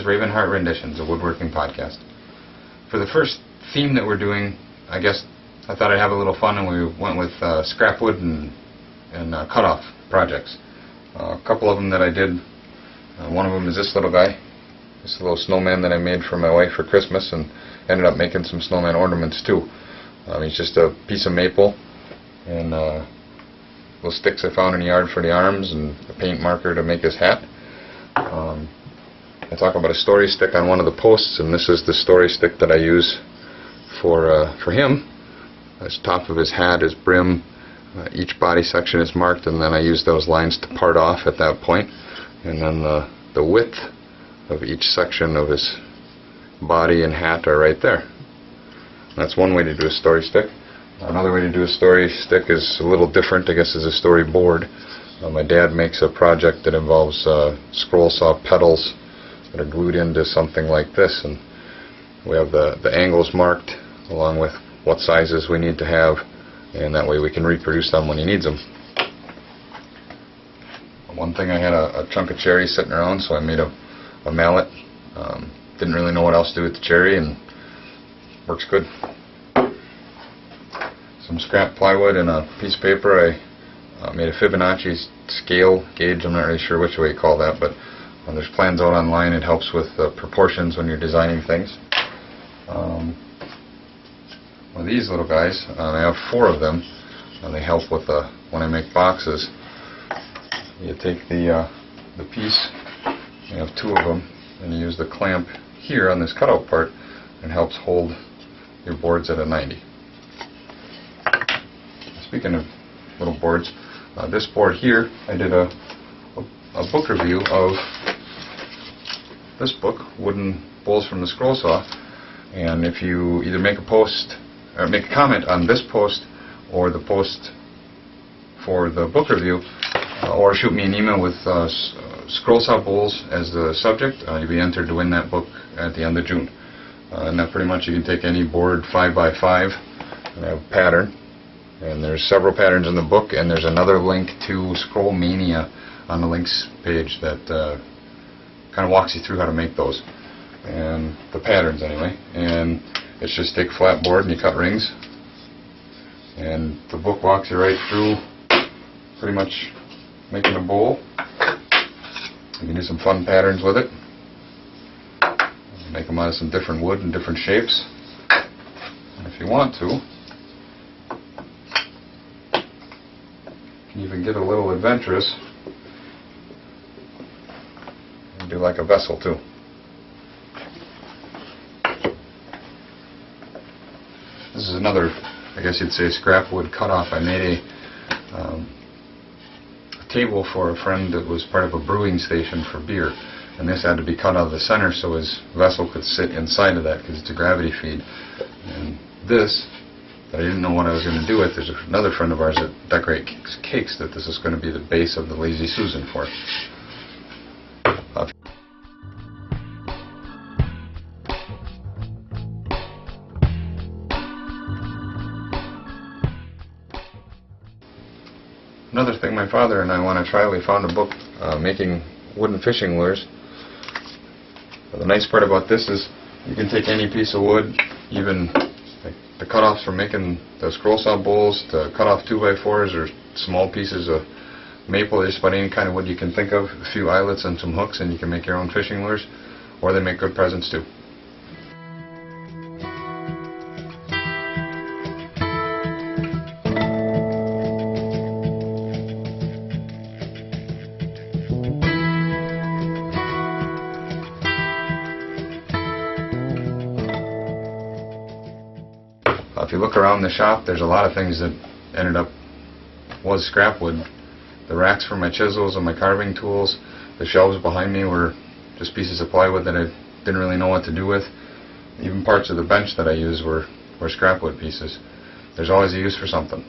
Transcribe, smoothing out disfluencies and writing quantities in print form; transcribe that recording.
is Ravinehart Renditions, a woodworking podcast. For the first theme that we're doing, I guess I thought I'd have a little fun, and we went with scrap wood and cutoff projects. A couple of them that I did. One of them is this little guy, this little snowman that I made for my wife for Christmas, and ended up making some snowman ornaments too. It's just a piece of maple and little sticks I found in the yard for the arms, and a paint marker to make his hat. I talk about a story stick on one of the posts, and this is the story stick that I use for him. This top of his hat, his brim, each body section is marked, and then I use those lines to part off at that point. And then the width of each section of his body and hat are right there. That's one way to do a story stick. Another way to do a story stick is a little different, I guess, is a storyboard. My dad makes a project that involves scroll saw pedals that are glued into something like this, and we have the angles marked along with what sizes we need to have, and that way we can reproduce them when he needs them. One thing, I had a chunk of cherry sitting around, so I made a mallet. Didn't really know what else to do with the cherry, and works good. Some scrap plywood and a piece of paper. I made a Fibonacci scale gauge. I'm not really sure which way you call that, but there's plans out online. It helps with proportions when you're designing things. Well, these little guys, I have 4 of them, and they help with when I make boxes. You take the piece, you have 2 of them, and you use the clamp here on this cutout part, and helps hold your boards at a 90. Speaking of little boards, this board here, I did a book review of this book, Wooden Bowls from the Scroll Saw, and if you either make a post or make a comment on this post or the post for the book review, or shoot me an email with scroll saw bowls as the subject, you'll be entered to win that book at the end of June. And that pretty much, you can take any board 5x5 and have a pattern, and there's several patterns in the book, and there's another link to Scroll Mania on the links page that kind of walks you through how to make those, and the patterns anyway. And it's just take a flat board and you cut rings, and the book walks you right through pretty much making a bowl. You can do some fun patterns with it. Make them out of some different wood and different shapes. And if you want to, you can even get a little adventurous and do like a vessel too. This is another, I guess you'd say, scrap wood cutoff. I made a table for a friend that was part of a brewing station for beer, and this had to be cut out of the center so his vessel could sit inside of that, because it's a gravity feed. And this, that I didn't know what I was going to do with, there's another friend of ours that decorates cakes that this is going to be the base of the Lazy Susan for. Another thing my father and I want to try, we found a book making wooden fishing lures. The nice part about this is you can take any piece of wood, even like the cutoffs for making the scroll saw bowls, to cut off 2x4s or small pieces of maple, just about any kind of wood you can think of, a few eyelets and some hooks, and you can make your own fishing lures, or they make good presents too. If you look around the shop, there's a lot of things that ended up was scrap wood. The racks for my chisels and my carving tools, the shelves behind me were just pieces of plywood that I didn't really know what to do with. Even parts of the bench that I use were scrap wood pieces. There's always a use for something.